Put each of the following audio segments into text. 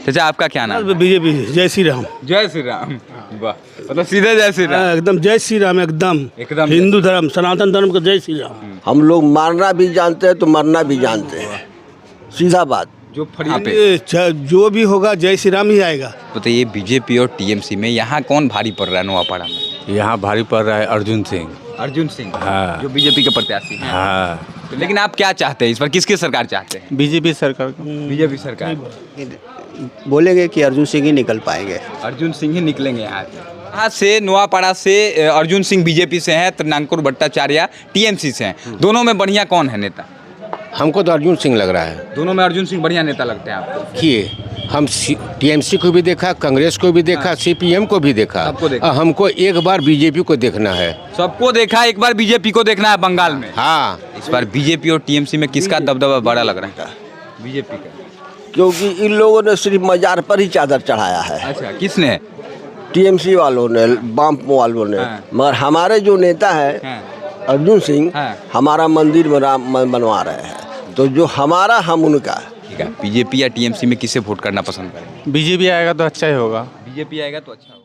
चाचा आपका क्या नाम है? बीजेपी जय श्री राम। जय श्री राम। वाह, मतलब सीधे जय श्री राम। एकदम जय श्री राम, एकदम एकदम हिंदू धर्म सनातन धर्म का जय श्री राम। हम लोग मारना भी जानते हैं तो मरना भी जानते हैं, सीधा बात। जो यहाँ पे ये जो भी होगा जय श्री राम ही आएगा। बताइए, बीजेपी और टीएमसी में यहाँ कौन भारी पड़ रहा है नवापाड़ा में? यहाँ भारी पड़ रहा है अर्जुन सिंह। अर्जुन सिंह, हाँ। जो बीजेपी के प्रत्याशी हैं। हाँ, तो लेकिन आप क्या चाहते हैं इस बार, किसकी सरकार चाहते हैं? बीजेपी सरकार को। बीजेपी सरकार। बोलेंगे कि अर्जुन सिंह ही निकल पाएंगे। अर्जुन सिंह ही निकलेंगे यहाँ से नवापाड़ा से अर्जुन सिंह बीजेपी से हैं, त्रिनांकुर भट्टाचार्य टीएमसी से हैं। दोनों में बढ़िया कौन है नेता? हमको तो अर्जुन सिंह लग रहा है। दोनों में अर्जुन सिंह बढ़िया नेता लगते हैं आपको? कि हम टीएमसी को भी देखा, कांग्रेस को भी देखा, सीपीएम को भी देखा, सबको देखा। हमको एक बार बीजेपी को देखना है। सबको देखा, एक बार बीजेपी को देखना है बंगाल में। हाँ, इस बार बीजेपी और टीएमसी में किसका दबदबा बड़ा लग रहा है? बीजेपी का। क्योंकि इन लोगों ने सिर्फ मजार पर ही चादर चढ़ाया है। अच्छा, किसने? टीएमसी वालों ने, बाम वालों ने। हाँ। मगर हमारे जो नेता है अर्जुन सिंह, हाँ। हमारा मंदिर बनवा रहे हैं, तो जो हमारा हम उनका। ठीक है, बीजेपी या टीएमसी में किसे वोट करना पसंद करें? बीजेपी आएगा तो अच्छा ही होगा। बीजेपी आएगा तो अच्छा होगा।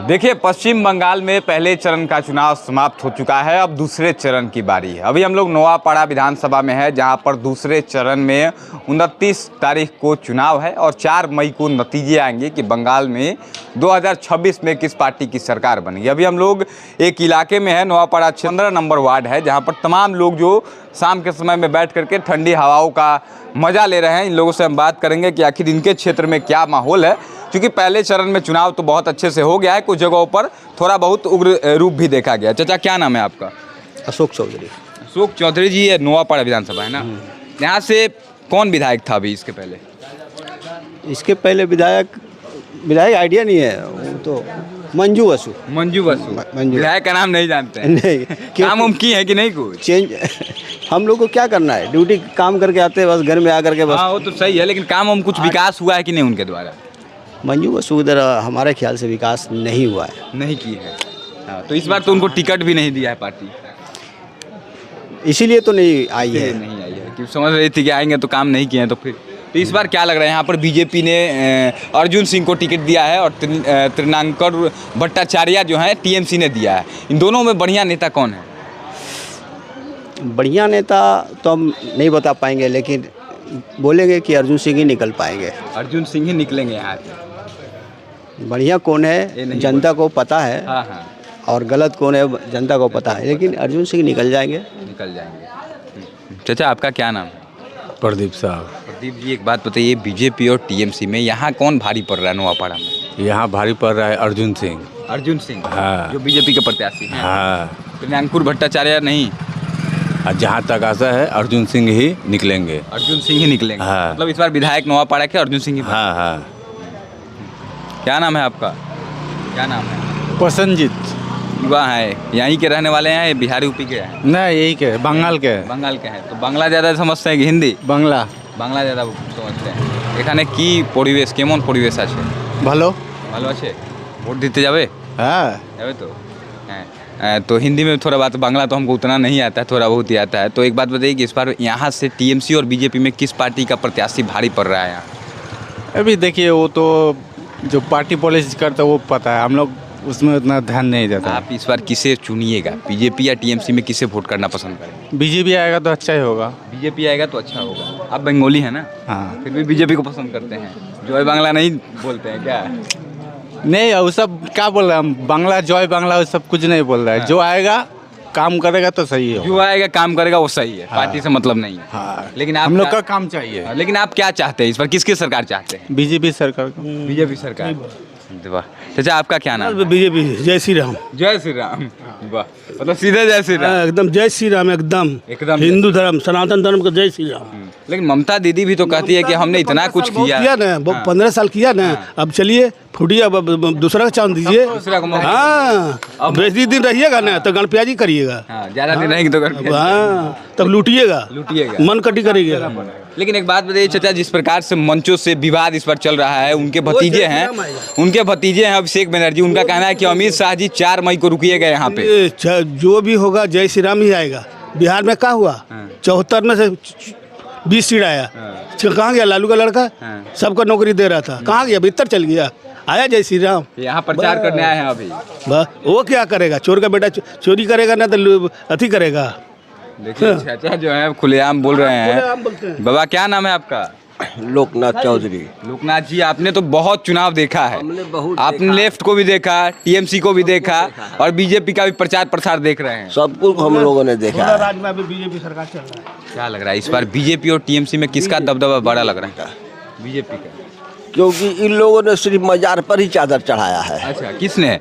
देखिए, पश्चिम बंगाल में पहले चरण का चुनाव समाप्त हो चुका है, अब दूसरे चरण की बारी है। अभी हम लोग नवापाड़ा विधानसभा में है, जहां पर दूसरे चरण में 29 तारीख को चुनाव है और 4 मई को नतीजे आएंगे कि बंगाल में 2026 में किस पार्टी की सरकार बनेगी। अभी हम लोग एक इलाके में है, नवापाड़ा 15 नंबर वार्ड है, जहाँ पर तमाम लोग जो शाम के समय में बैठ करके ठंडी हवाओं का मज़ा ले रहे हैं। इन लोगों से हम बात करेंगे कि आखिर इनके क्षेत्र में क्या माहौल है, क्योंकि पहले चरण में चुनाव तो बहुत अच्छे से हो गया है, कुछ जगहों पर थोड़ा बहुत उग्र रूप भी देखा गया। चाचा क्या नाम है आपका? अशोक चौधरी। अशोक चौधरी जी, ये नवापाड़ा विधानसभा है ना? यहाँ से कौन विधायक था अभी इसके पहले? इसके पहले विधायक आइडिया नहीं है, वो तो मंजू बसु। मंजू बसु। विधायक का नाम नहीं जानते हैं? नहीं, काम उम की है कि नहीं कुछ? चेंज हम लोग को क्या करना है, ड्यूटी काम करके आते हैं, बस घर में आकर के बस। हाँ, वो तो सही है, लेकिन काम उम कुछ विकास हुआ है कि नहीं उनके द्वारा? मंजू बसु उधर हमारे ख्याल से विकास नहीं हुआ है। नहीं की है। हाँ, तो इस बार तो उनको टिकट भी नहीं दिया है पार्टी, इसीलिए तो नहीं आई है। नहीं आई है, क्योंकि समझ रही थी कि आएंगे तो काम नहीं किए हैं, तो फिर तो इस बार क्या लग रहा है? यहाँ पर बीजेपी ने अर्जुन सिंह को टिकट दिया है और त्रिनांकुर भट्टाचार्य जो हैं टीएमसी ने दिया है। इन दोनों में बढ़िया नेता कौन है? बढ़िया नेता तो हम नहीं बता पाएंगे, लेकिन बोलेंगे कि अर्जुन सिंह ही निकल पाएंगे। अर्जुन सिंह ही निकलेंगे यहाँ से। बढ़िया कौन ये है नहीं जनता को पता है, हाँ हाँ, और गलत कौन है जनता को पता है, लेकिन अर्जुन सिंह निकल जाएंगे। निकल जाएंगे। चाचा आपका क्या नाम है? प्रदीप साहब। प्रदीप जी, एक बात बताइए, बीजेपी और टीएमसी में यहाँ कौन भारी पड़ रहा है नवापाड़ा में? यहाँ भारी पड़ रहा है अर्जुन सिंह। अर्जुन सिंह, हाँ। जो बीजेपी के प्रत्याशी हैं। हाँ, त्रिनांकुर भट्टाचार्य नहीं? और जहाँ तक आशा है अर्जुन सिंह ही निकलेंगे। अर्जुन सिंह ही निकलेंगे। हाँ। मतलब इस बार विधायक नवापाड़ा के अर्जुन सिंह ही। हाँ हाँ। क्या नाम है आपका? क्या नाम है? पसंदजीत। युवा है, यहीं के रहने वाले हैं, बिहारी यूपी के हैं? नहीं, यही के बंगाल के। बंगाल के हैं। तो बांग्ला ज़्यादा समझते हैं कि हिंदी? बांग्ला। बांग्ला ज़्यादा समझते हैं। এখানে কি পরিবেশ, কেমন পরিবেশ আছে? ভালো। ভালো আছে? ভোট দিতে যাবে? हाँ। যাবে তো? हैं। तो हिंदी में थोड़ा बात, बांग्ला तो हमको उतना नहीं आता है, थोड़ा बहुत ही आता है। तो एक बात बताइए कि इस बार यहाँ से टीएमसी और बीजेपी में किस पार्टी का प्रत्याशी भारी पड़ रहा है यहाँ? अभी देखिए, वो तो जो पार्टी पॉलिसी करता है वो पता है, हम लोग उसमें उतना ध्यान नहीं देता। आप इस बार किसे चुनिएगा, बीजेपी या टीएमसी में किसे वोट करना पसंद करेंगे? बीजेपी आएगा तो अच्छा ही होगा। बीजेपी आएगा तो अच्छा होगा। आप बंगाली हैं ना? हाँ। फिर भी बीजेपी को पसंद करते हैं, जय बांग्ला नहीं बोलते हैं क्या? नहीं, वो सब क्या बोल रहे हैं हम, बांग्ला जय बांग्ला वो सब कुछ नहीं बोल रहा है। जो आएगा काम करेगा तो सही हो। जो आएगा काम करेगा वो सही है। पार्टी से मतलब नहीं है। हाँ, लेकिन आप हम लोग का काम चाहिए। लेकिन आप क्या चाहते हैं इस बार, किसकी सरकार चाहते हैं? बीजेपी सरकार को। बीजेपी सरकार। वाह। चाचा आपका क्या नाम है? बीजेपी जय श्री राम। जय श्री राम। वाह, मतलब सीधे जय श्री राम। एकदम जय श्री राम, एकदम हिंदू धर्म सनातन धर्म का जय श्री राम। लेकिन ममता दीदी भी तो कहती है कि हमने इतना कुछ किया ना, 15 साल किया ना, अब चलिए फूटिए, अब दूसरा का चांद दीजिए। हाँ, बेसी दिन रहिएगा ना तो गणप्याजी करिएगा। ज्यादा दिन रहेंगे तो हाँ, तब लूटिएगा, मन कटी करिएगा। लेकिन एक बात बताइए चाचा, जिस प्रकार से मंचों से विवाद इस पर चल रहा है, उनके भतीजे हैं अभिषेक बनर्जी, उनका कहना है कि अमित शाह जी 4 मई को रुकिएगा यहाँ पे। जो भी होगा जय श्री राम ही आएगा। बिहार में क्या हुआ, 74 में से 20 सीट आया, कहाँ गया लालू का लड़का? हाँ। सबको नौकरी दे रहा था, कहाँ गया? भीतर चल गया। आया जय श्री राम। यहाँ प्रचार करने आए हैं अभी। बस वो क्या करेगा? चोर का बेटा चोरी करेगा ना तो अति करेगा। देखिए चाचा जो है खुलेआम बोल रहे खुलेआम बोलते हैं। हैं। बाबा क्या नाम है आपका? लोकनाथ चौधरी। लोकनाथ जी, आपने तो बहुत चुनाव देखा है। हमने बहुत आपने देखा। लेफ्ट को भी देखा, टीएमसी को भी देखा और बीजेपी का भी प्रचार प्रसार देख रहे हैं। सब कुछ हम लोगों ने देखा है। राज्य में अभी बीजेपी सरकार चल रहा है। क्या लग रहा है इस बार बीजेपी और टीएमसी में किसका दबदबा बड़ा लग रहा है? बीजेपी का। क्योंकि इन लोगों ने सिर्फ मजार पर ही चादर चढ़ाया है। अच्छा, किसने?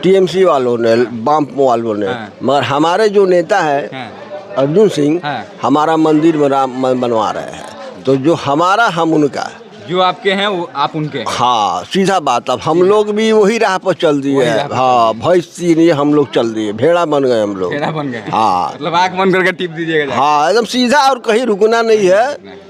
टीएमसी वालों ने, बाम वालों ने। हाँ। मगर हमारे जो नेता है हाँ। अर्जुन सिंह, हाँ। हमारा मंदिर बनवा रहे हैं। तो जो हमारा हम उनका, जो आपके हैं वो आप उनके हैं। हाँ सीधा बात। अब हम लोग भी वही राह पर चल दिए वही हैं। राह पर हाँ भैंस नहीं, हम लोग चल दिए, भेड़ा बन गए हम लोग। भेड़ा बन गए। हाँ। मतलब आंख बंद करके टिप दीजिएगा जाके। हाँ एकदम सीधा, और कहीं रुकना नहीं है।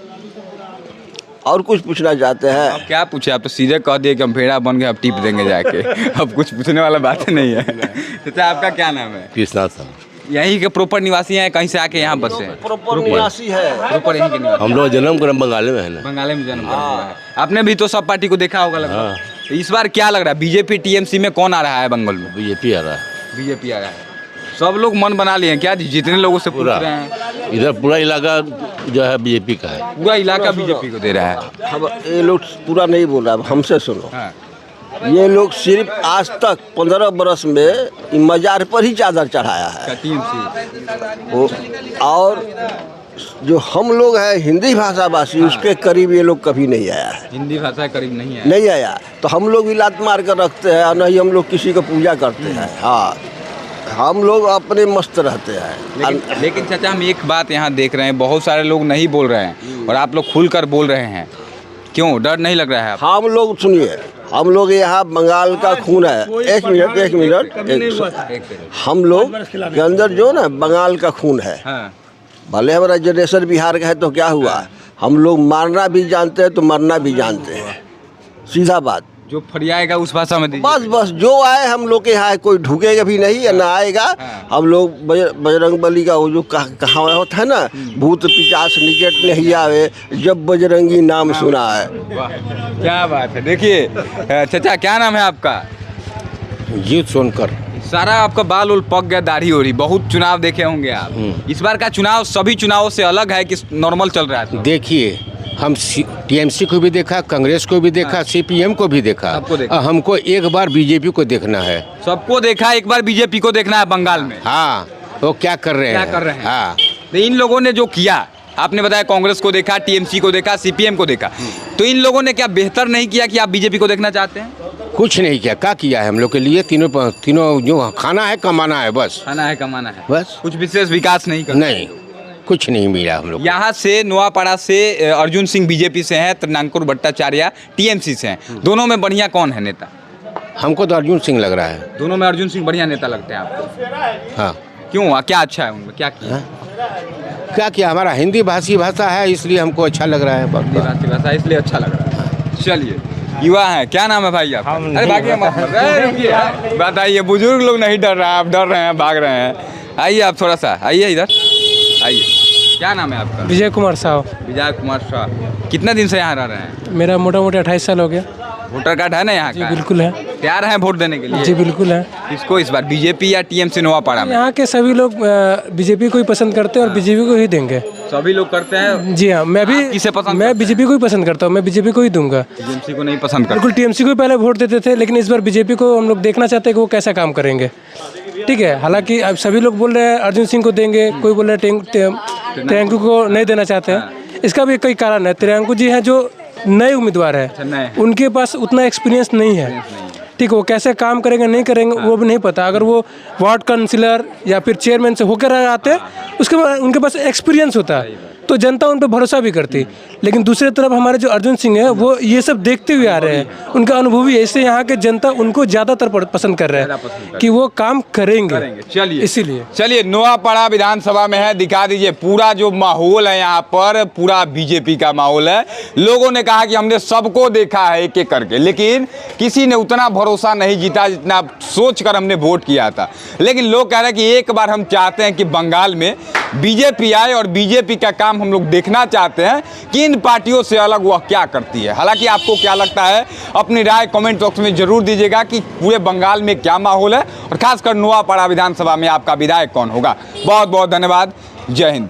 और कुछ पूछना चाहते हैं? अब क्या पूछे, आप तो सीधे कह दिए कि हम भेड़ा बन गए, अब टिप देंगे जाके। अब कुछ पूछने वाला बात नहीं है। चाचा आपका क्या नाम है? कृष्णा सर, यहीं के प्रॉपर निवासी हैं, कहीं से आके यहाँ बसे हैं? प्रॉपर निवासी है। प्रॉपर यहीं के निवासी। हम लोग जन्म करम बंगाली में है ना। बंगाली में जन्म लिया है। आपने भी तो सब पार्टी को देखा होगा लगभग। तो इस बार क्या लग रहा है, बीजेपी टीएमसी में कौन आ रहा है बंगाल में? बीजेपी आ रहा है बीजेपी आ रहा है। सब लोग मन बना लिए हैं क्या? जितने लोगों से पूछ पूरा। रहे हैं, इधर पूरा इलाका जो है बीजेपी का है। पूरा इलाका बीजेपी को दे रहा है। अब ये लोग पूरा नहीं बोल रहा, अब हमसे सुनो। हाँ। ये लोग सिर्फ आज तक 15 बरस में मजार पर ही चादर चढ़ाया है। टीएमसी वो और जो हम लोग हैं हिंदी भाषा भाषी, उसके करीब ये लोग कभी नहीं आया है। हिंदी भाषा करीब नहीं है। नहीं आया तो हम लोग भी लात मार कर रखते हैं, और नहीं हम लोग किसी को पूजा करते हैं। हाँ हम लोग अपने मस्त रहते हैं। लेकिन चाचा हम एक बात यहाँ देख रहे हैं, बहुत सारे लोग नहीं बोल रहे हैं और आप लोग खुलकर बोल रहे हैं। क्यों, डर नहीं लग रहा है आप? हम लोग सुनिए, हम लोग यहाँ बंगाल का खून है। एक मिनट हम लोग के अंदर जो ना बंगाल का खून है। हाँ। भले हमारा जनरेशन बिहार का है तो क्या हुआ, हम लोग मारना भी जानते हैं तो मरना भी जानते हैं। सीधा बात। जो फरियाएगा उस भाषा में दीजिए। बस जो आए हम लोग के यहाँ, कोई ढुकेगा भी नहीं या ना आएगा। हम लोग बजरंग बली का वो जो कहा होता है ना, भूत पिचास निकट नहीं आवे जब बजरंगी नाम सुना है। वाह, क्या बात है। देखिए चाचा क्या नाम है आपका? जीत सोनकर। सारा आपका बाल उल पक गया, दाढ़ी हो रही। बहुत चुनाव देखे होंगे आप। इस बार का चुनाव सभी चुनावों से अलग है कि नॉर्मल चल रहा है? देखिए, हम टीएमसी को भी देखा, कांग्रेस को भी देखा, सीपीएम को भी देखा। सबको देखा। हमको एक बार बीजेपी को देखना है। सबको देखा, एक बार बीजेपी को देखना है बंगाल में। हाँ, वो क्या कर रहे हैं? क्या कर रहे हैं? हाँ, तो इन लोगों ने जो किया, आपने बताया कांग्रेस को देखा, टीएमसी को देखा, सीपीएम को देखा, तो इन लोगों ने क्या बेहतर नहीं किया कि आप बीजेपी को देखना चाहते हैं? कुछ नहीं किया। क्या किया है हम लोग के लिए? तीनों जो खाना है कमाना है, बस। खाना है कमाना है, बस। कुछ विशेष विकास नहीं करना। नहीं, कुछ नहीं मिला हम लोग। यहाँ से नोआपाड़ा से अर्जुन सिंह बीजेपी से हैं, त्रिनांकुर भट्टाचार्य टीएमसी से हैं। दोनों में बढ़िया कौन है नेता? हमको तो अर्जुन सिंह लग रहा है। दोनों में अर्जुन सिंह बढ़िया नेता लगते हैं आपको? हाँ। क्यों, क्या अच्छा है उनमें, क्या किया? क्या किया? हमारा हिंदी भाषी भाषा है, इसलिए हमको अच्छा लग रहा है। हिंदी भाषा इसलिए अच्छा लग रहा है। चलिए, युवा है, क्या नाम है भाई आप? अरे भागिए मत, रुकिए, बताइए। बुजुर्ग लोग नहीं डर रहा है, आप डर रहे हैं, भाग रहे हैं। आइए आप थोड़ा सा आइए इधर आइए। क्या नाम है आपका? विजय कुमार साहु। विजय कुमार शाह। कितने दिन से यहाँ रह रहे हैं? मेरा मोटा मोटा 28 साल हो गया। वोटर कार्ड है ना यहाँ जी का? बिल्कुल है। तैयार हैं वोट देने के लिए? जी बिल्कुल है। किसको इस बार, बीजेपी या टीएमसी नोआपाड़ा में? यहाँ के सभी लोग बीजेपी को ही पसंद करते हैं और बीजेपी को ही देंगे। सभी लोग करते हैं। जी हाँ, मैं भी किसे पसंद मैं बीजेपी को ही पसंद करता हूँ, मैं बीजेपी को ही दूंगा। टीएमसी को नहीं पसंद करते? बिल्कुल, टीएमसी को ही पहले वोट देते थे, लेकिन इस बार बीजेपी को हम लोग देखना चाहते हैं कि वो कैसा काम करेंगे। ठीक है, हालांकि अब सभी लोग बोल रहे हैं अर्जुन सिंह को देंगे, कोई बोल रहे हैं त्रियांकु को नहीं देना चाहते हैं। इसका भी कई कारण है। त्रियांकु जी हैं जो नए उम्मीदवार है, उनके पास उतना एक्सपीरियंस नहीं है। ठीक है, वो कैसे काम करेंगे नहीं करेंगे वो भी नहीं पता। अगर वो वार्ड काउंसिलर या फिर चेयरमैन से होकर आते उसके बाद उनके पास एक्सपीरियंस होता है तो जनता उन पर भरोसा भी करती। लेकिन दूसरी तरफ हमारे जो अर्जुन सिंह है वो ये सब देखते हुए आ रहे हैं, उनका अनुभवी है, इससे यहाँ के जनता उनको ज़्यादातर पसंद कर रहे हैं कि वो काम करेंगे। चलिए इसीलिए चलिए, नोआपाड़ा विधानसभा में है, दिखा दीजिए पूरा जो माहौल है यहाँ पर, पूरा बीजेपी का माहौल है। लोगों ने कहा कि हमने सबको देखा है एक एक करके, लेकिन किसी ने उतना भरोसा नहीं जीता जितना सोच कर हमने वोट किया था। लेकिन लोग कह रहे हैं कि एक बार हम चाहते हैं कि बंगाल में बीजेपी आए और बीजेपी का काम हम लोग देखना चाहते हैं कि इन पार्टियों से अलग वह क्या करती है। हालांकि आपको क्या लगता है, अपनी राय कमेंट बॉक्स में जरूर दीजिएगा कि पूरे बंगाल में क्या माहौल है और खासकर नोआपाड़ा विधानसभा में आपका विधायक कौन होगा। बहुत बहुत धन्यवाद। जय हिंद।